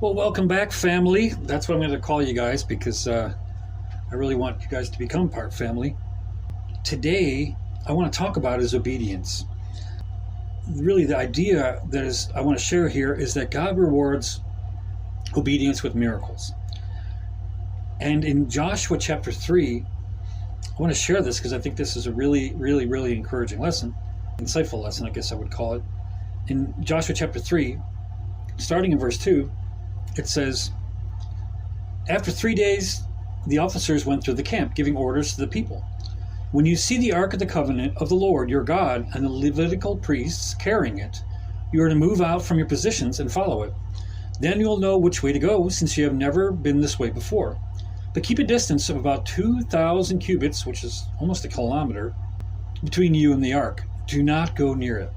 Well, welcome back, family. That's what I'm going to call you guys because I really want you guys to become part family. Today, I want to talk about is obedience. Really, the idea I want to share here is that God rewards obedience with miracles. And in Joshua chapter 3, I want to share this because I think this is a really, really, really encouraging lesson, insightful lesson, I guess I would call it. In Joshua chapter 3, starting in verse 2, it says, "After 3 days, the officers went through the camp, giving orders to the people. When you see the Ark of the Covenant of the Lord your God and the Levitical priests carrying it, you are to move out from your positions and follow it. Then you will know which way to go, since you have never been this way before. But keep a distance of about 2,000 cubits, which is almost a kilometer, between you and the Ark. Do not go near it."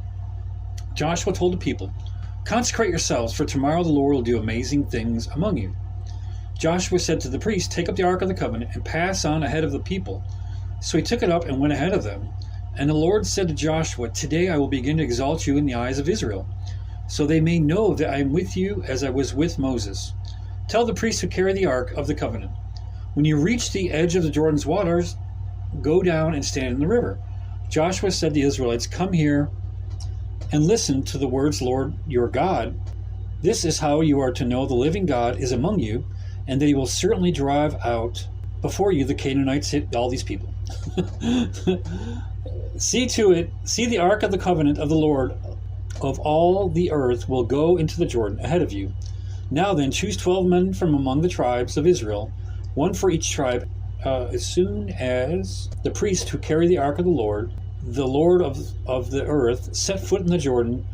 Joshua told the people, "Consecrate yourselves, for tomorrow the Lord will do amazing things among you." Joshua said to the priests, "Take up the Ark of the Covenant and pass on ahead of the people." So he took it up and went ahead of them. And the Lord said to Joshua, "Today I will begin to exalt you in the eyes of Israel, so they may know that I am with you as I was with Moses. Tell the priests who carry the Ark of the Covenant, when you reach the edge of the Jordan's waters, go down and stand in the river." Joshua said to the Israelites, "Come here and listen to the words Lord your God. This is how you are to know the living God is among you, and that he will certainly drive out before you the Canaanites," all these people. "See to it, see the Ark of the Covenant of the Lord of all the earth will go into the Jordan ahead of you. Now then, choose 12 men from among the tribes of Israel, one for each tribe. As soon as the priests who carry the Ark of the Lord of the earth, set foot in the Jordan,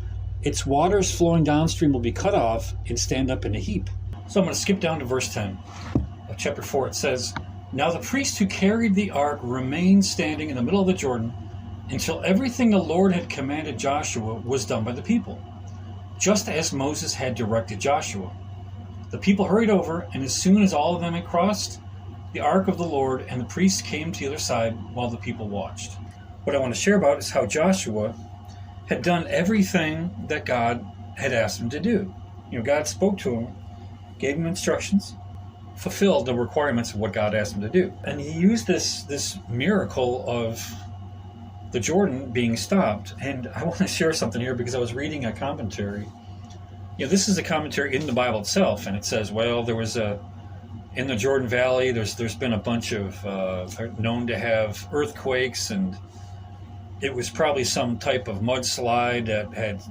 its waters flowing downstream will be cut off and stand up in a heap." So I'm going to skip down to verse 10 of chapter 4. It says, "Now the priests who carried the ark remained standing in the middle of the Jordan until everything the Lord had commanded Joshua was done by the people, just as Moses had directed Joshua. The people hurried over, and as soon as all of them had crossed, the ark of the Lord and the priests came to the other side while the people watched." What I want to share about is how Joshua had done everything that God had asked him to do. God spoke to him, gave him instructions, fulfilled the requirements of what God asked him to do. And he used this miracle of the Jordan being stopped. And I want to share something here because I was reading a commentary. This is a commentary in the Bible itself, and it says, well, there was in the Jordan Valley, there's been a bunch of known to have earthquakes, and it was probably some type of mudslide that had,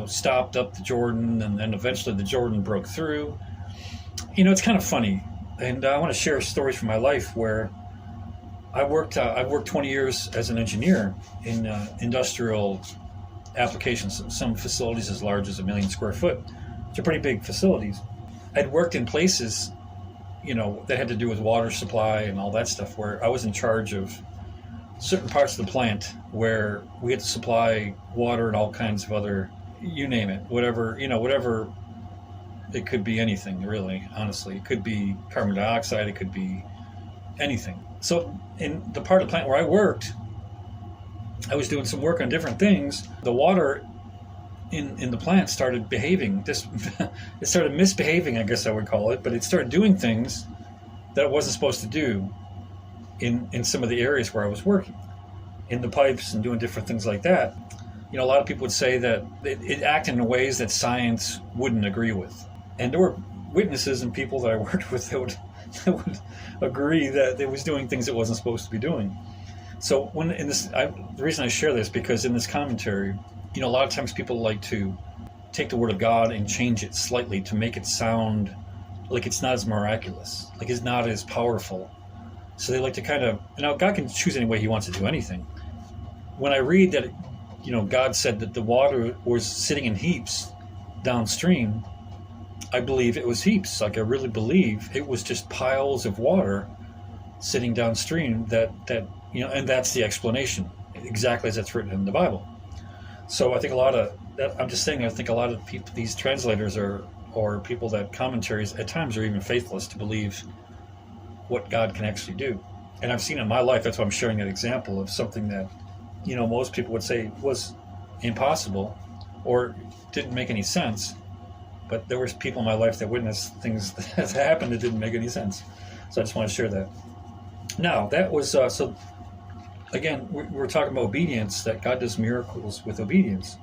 stopped up the Jordan, and then eventually the Jordan broke through. It's kind of funny, and I want to share stories from my life where I've worked 20 years as an engineer in industrial applications, some facilities as large as 1 million square foot, which are pretty big facilities. I'd worked in places, that had to do with water supply and all that stuff, where I was in charge of certain parts of the plant where we had to supply water and all kinds of other, you name it, whatever, it could be anything, really, honestly. It could be carbon dioxide, it could be anything. So in the part of the plant where I worked, I was doing some work on different things. The water in the plant started behaving, it started misbehaving, I guess I would call it, but it started doing things that it wasn't supposed to do in some of the areas where I was working, in the pipes and doing different things like that. A lot of people would say that it acted in ways that science wouldn't agree with. And there were witnesses and people that I worked with that would agree that it was doing things it wasn't supposed to be doing. So the reason I share this, because in this commentary, a lot of times people like to take the Word of God and change it slightly to make it sound like it's not as miraculous, like it's not as powerful. So they like to kind of, God can choose any way he wants to do anything. When I read that, God said that the water was sitting in heaps downstream, I believe it was heaps. Like, I really believe it was just piles of water sitting downstream that and that's the explanation, exactly as it's written in the Bible. So I think I think a lot of people, these translators or people that commentaries at times are even faithless to believe what God can actually do. And I've seen in my life, that's why I'm sharing that example of something that, most people would say was impossible or didn't make any sense. but there was people in my life that witnessed things that happened that didn't make any sense. So I just want to share that. Now, that was, so again, we're talking about obedience, that God does miracles with obedience.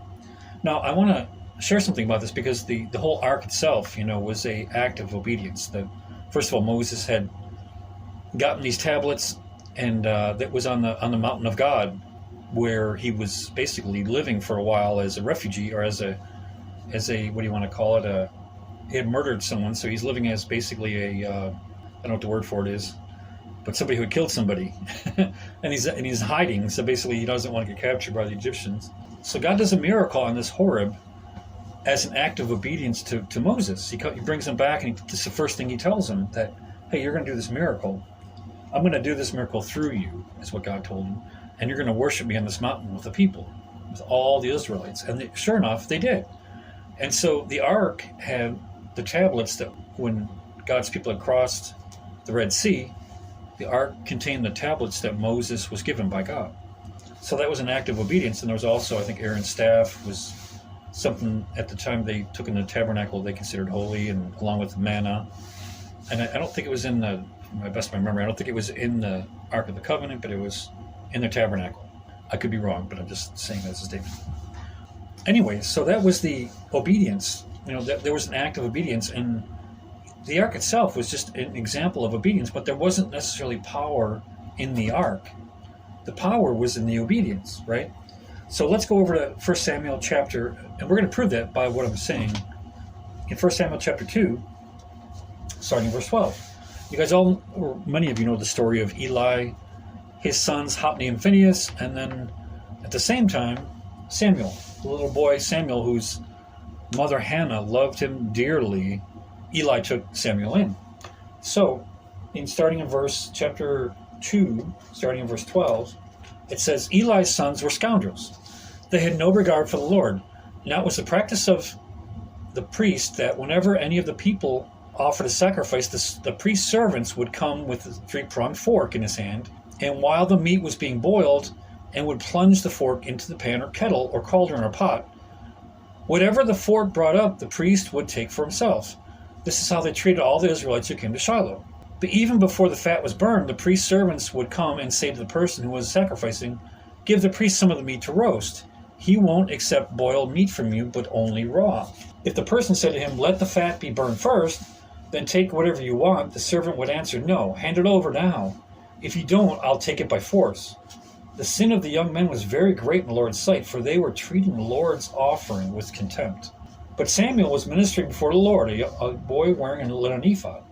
Now, I want to share something about this because the whole ark itself, was a act of obedience. First of all, Moses had gotten these tablets, and that was on the mountain of God, where he was basically living for a while as a refugee, or as a what do you want to call it? He had murdered someone, so he's living as basically I don't know what the word for it is, but somebody who had killed somebody, and he's hiding. So basically, he doesn't want to get captured by the Egyptians. So God does a miracle on this Horeb as an act of obedience to Moses. He brings him back, and this is the first thing he tells him, that, hey, you're going to do this miracle. I'm going to do this miracle through you, is what God told him. And you're going to worship me on this mountain with the people, with all the Israelites. And sure enough, they did. And so the ark had the tablets that when God's people had crossed the Red Sea, the ark contained the tablets that Moses was given by God. So that was an act of obedience. And there was also, I think, Aaron's staff was something at the time they took in the tabernacle they considered holy, and along with manna. And I don't think it was in my best of my memory, I don't think it was in the Ark of the Covenant, but it was in the tabernacle. I could be wrong, but I'm just saying that as a statement. Anyway, so that was the obedience. There was an act of obedience, and the ark itself was just an example of obedience, but there wasn't necessarily power in the ark. The power was in the obedience, right? So let's go over to 1 Samuel chapter, and we're going to prove that by what I'm saying. In 1 Samuel chapter 2, starting in verse 12. You guys all, or many of you know the story of Eli, his sons Hophni and Phinehas, and then at the same time, Samuel, the little boy Samuel, whose mother Hannah loved him dearly. Eli took Samuel in. So, starting in chapter 2, starting in verse 12, it says, Eli's sons were scoundrels. They had no regard for the Lord. Now it was the practice of the priest that whenever any of the people offered a sacrifice, the priest's servants would come with a three-pronged fork in his hand, and while the meat was being boiled, and would plunge the fork into the pan or kettle or cauldron or pot. Whatever the fork brought up, the priest would take for himself. This is how they treated all the Israelites who came to Shiloh. But even before the fat was burned, the priest's servants would come and say to the person who was sacrificing, give the priest some of the meat to roast. He won't accept boiled meat from you, but only raw. If the person said to him, let the fat be burned first, then take whatever you want, the servant would answer, no, hand it over now. If you don't, I'll take it by force. The sin of the young men was very great in the Lord's sight, for they were treating the Lord's offering with contempt. But Samuel was ministering before the Lord, a boy wearing a linen ephod.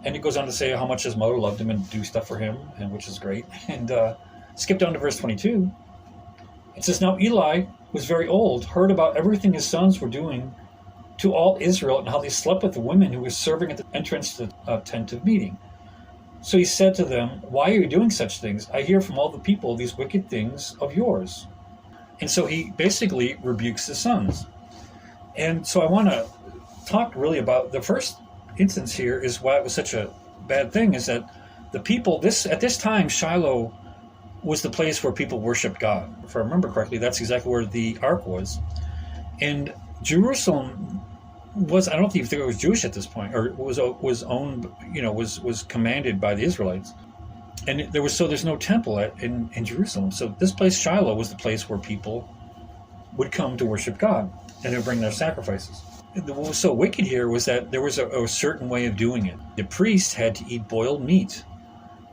And it goes on to say how much his mother loved him and do stuff for him, and which is great. And skip down to verse 22. It says, now Eli was very old, heard about everything his sons were doing to all Israel, and how they slept with the women who were serving at the entrance to the tent of meeting. So he said to them, why are you doing such things? I hear from all the people these wicked things of yours. And so he basically rebukes the sons. And so I want to talk really about the first instance here is why it was such a bad thing, is that the people, at this time, Shiloh was the place where people worshiped God. If I remember correctly, that's exactly where the ark was. And Jerusalem was, I don't think it was Jewish at this point, or was owned, was commanded by the Israelites. And there's no temple in Jerusalem. So this place, Shiloh, was the place where people would come to worship God, and they would bring their sacrifices. What was so wicked here was that there was a certain way of doing it. The priest had to eat boiled meat,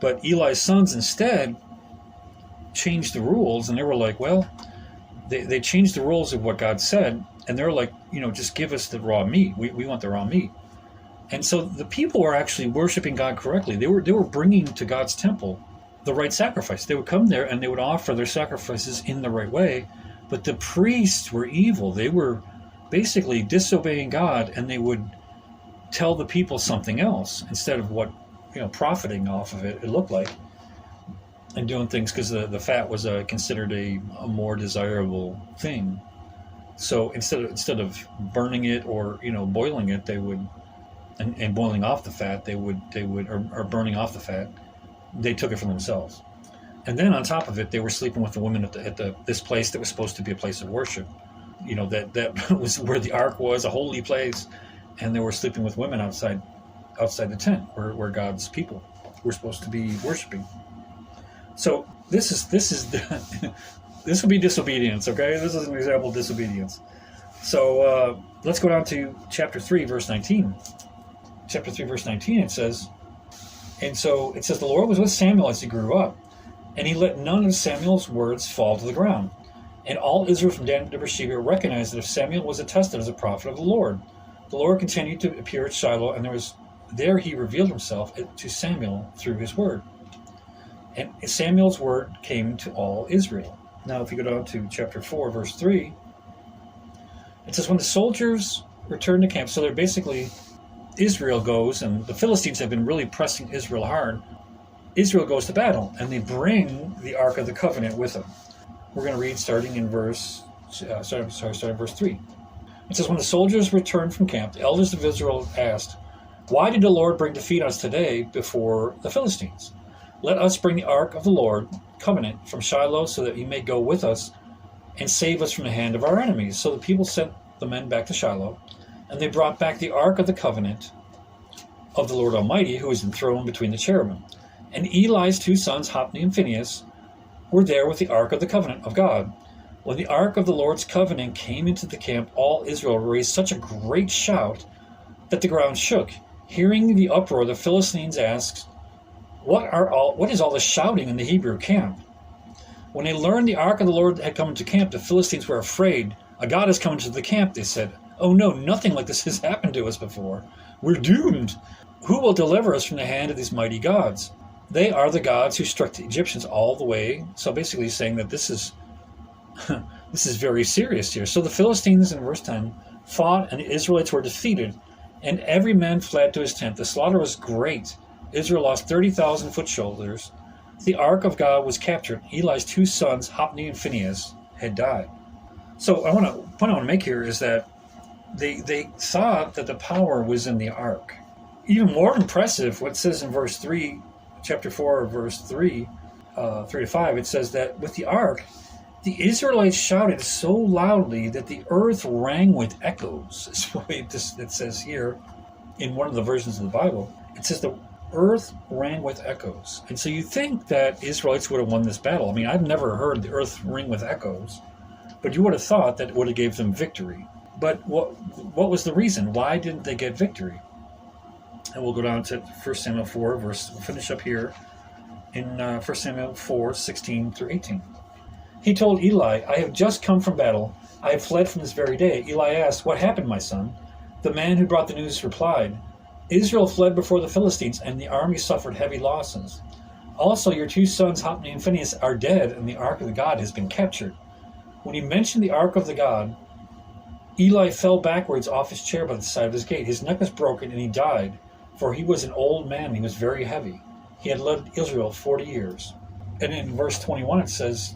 but Eli's sons instead changed the rules, and they were like, well, they changed the rules of what God said, and they're like, just give us the raw meat. We want the raw meat. And so the people were actually worshiping God correctly. They were bringing to God's temple the right sacrifice. They would come there and they would offer their sacrifices in the right way, but the priests were evil. They were basically disobeying God, and they would tell the people something else instead of what, profiting off of it looked like, and doing things because the fat was considered a more desirable thing. So instead of burning it or boiling it, they would and boiling off the fat, they would or burning off the fat, they took it for themselves. And then on top of it, they were sleeping with the women at this place that was supposed to be a place of worship. That was where the ark was, a holy place, and they were sleeping with women outside the tent where God's people were supposed to be worshiping. So this is this would be disobedience. Okay, this is an example of disobedience. So let's go down to chapter 3, verse 19. Chapter 3, verse 19. It says, the Lord was with Samuel as he grew up, and he let none of Samuel's words fall to the ground. And all Israel from Dan to Beersheba recognized that if Samuel was attested as a prophet of the Lord continued to appear at Shiloh, and there he revealed himself to Samuel through his word. And Samuel's word came to all Israel. Now, if you go down to chapter 4, verse 3, it says, when the soldiers returned to camp, so they're basically, Israel goes, and the Philistines have been really pressing Israel hard. Israel goes to battle, and they bring the Ark of the Covenant with them. We're going to read starting in verse 3. It says, when the soldiers returned from camp, the elders of Israel asked, why did the Lord bring defeat on us today before the Philistines? Let us bring the Ark of the Lord Covenant from Shiloh so that he may go with us and save us from the hand of our enemies. So the people sent the men back to Shiloh, and they brought back the Ark of the Covenant of the Lord Almighty, who was enthroned between the cherubim. And Eli's 2 sons, Hophni and Phinehas, were there with the Ark of the Covenant of God. When the Ark of the Lord's Covenant came into the camp, all Israel raised such a great shout that the ground shook. Hearing the uproar, the Philistines asked, what is all the shouting in the Hebrew camp? When they learned the Ark of the Lord had come into camp, the Philistines were afraid. A god has come into the camp, they said. Oh no, nothing like this has happened to us before. We're doomed. Who will deliver us from the hand of these mighty gods? They are the gods who struck the Egyptians all the way. So basically saying that this is very serious here. So the Philistines, in verse 10, fought, and the Israelites were defeated, and every man fled to his tent. The slaughter was great. Israel lost 30,000 foot soldiers. The Ark of God was captured. Eli's 2 sons, Hophni and Phinehas, had died. So the point I want to make here is that they thought that the power was in the Ark. Even more impressive, what it says in verse 3, chapter 4, verse 3, 3 to 5, it says that with the Ark, the Israelites shouted so loudly that the earth rang with echoes. That's what it says here in one of the versions of the Bible. It says the earth rang with echoes. And so you think that Israelites would have won this battle. I mean, I've never heard the earth ring with echoes, but you would have thought that it would have gave them victory. But what was the reason? Why didn't they get victory? And we'll go down to 1 Samuel 4, we'll finish up here in 1 Samuel 4, 16 through 18. He told Eli, I have just come from battle. I have fled from this very day. Eli asked, what happened, my son? The man who brought the news replied, Israel fled before the Philistines, and the army suffered heavy losses. Also, your 2 sons, Hophni and Phinehas, are dead, and the Ark of the God has been captured. When he mentioned the Ark of the God, Eli fell backwards off his chair by the side of his gate. His neck was broken, and he died, for he was an old man, and he was very heavy. He had led Israel 40 years. And in verse 21, it says,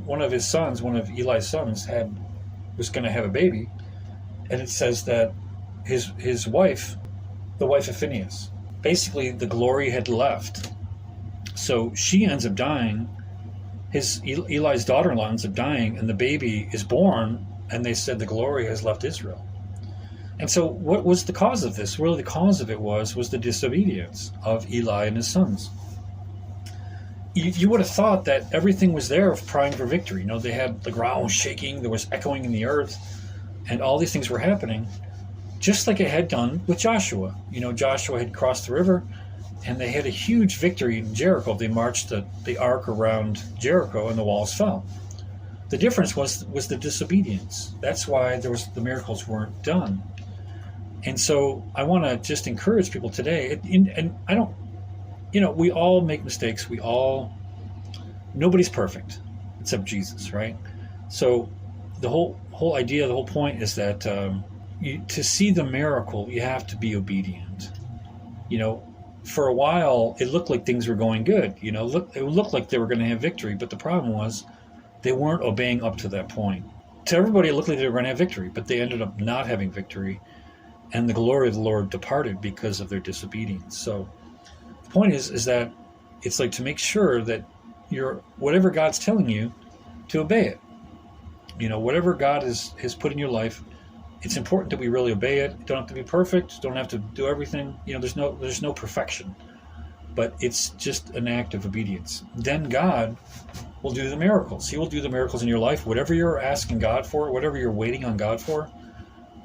one of Eli's sons, was going to have a baby, and it says that his wife, the wife of Phinehas, basically the glory had left. So she ends up dying. Eli's daughter-in-law ends up dying, and the baby is born, and they said the glory has left Israel. And so what was the cause of this? Really, the cause of it was the disobedience of Eli and his sons. You would have thought that everything was there primed for victory. They had the ground shaking, there was echoing in the earth, and all these things were happening, just like it had done with Joshua. Joshua had crossed the river, and they had a huge victory in Jericho. They marched the ark around Jericho, and the walls fell. The difference was the disobedience. That's why the miracles weren't done. And so I want to just encourage people today, and I don't, we all make mistakes. Nobody's perfect except Jesus, right? So the whole idea, the whole point is that to see the miracle, you have to be obedient. For a while, it looked like things were going good. It looked like they were going to have victory, but the problem was they weren't obeying up to that point. To everybody, it looked like they were going to have victory, but they ended up not having victory, and the glory of the Lord departed because of their disobedience. So the point is that it's like to make sure that whatever God's telling you, to obey it. Whatever God has put in your life, it's important that we really obey it. You don't have to be perfect. Don't have to do everything. There's no perfection, but it's just an act of obedience. Then God will do the miracles. He will do the miracles in your life, whatever you're asking God for, whatever you're waiting on God for,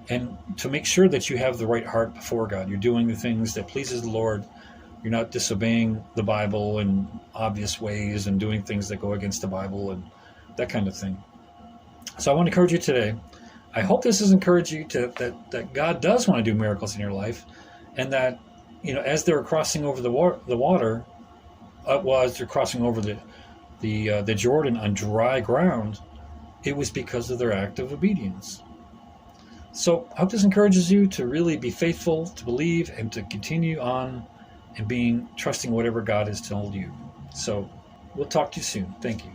and to make sure that you have the right heart before God. You're doing the things that pleases the Lord. You're not disobeying the Bible in obvious ways and doing things that go against the Bible and that kind of thing. So I want to encourage you today. I hope this has encouraged you that God does want to do miracles in your life, and that as they're crossing over the water, as they're crossing over the Jordan on dry ground, it was because of their act of obedience. So I hope this encourages you to really be faithful, to believe, and to continue on and trusting whatever God has told you. So we'll talk to you soon. Thank you.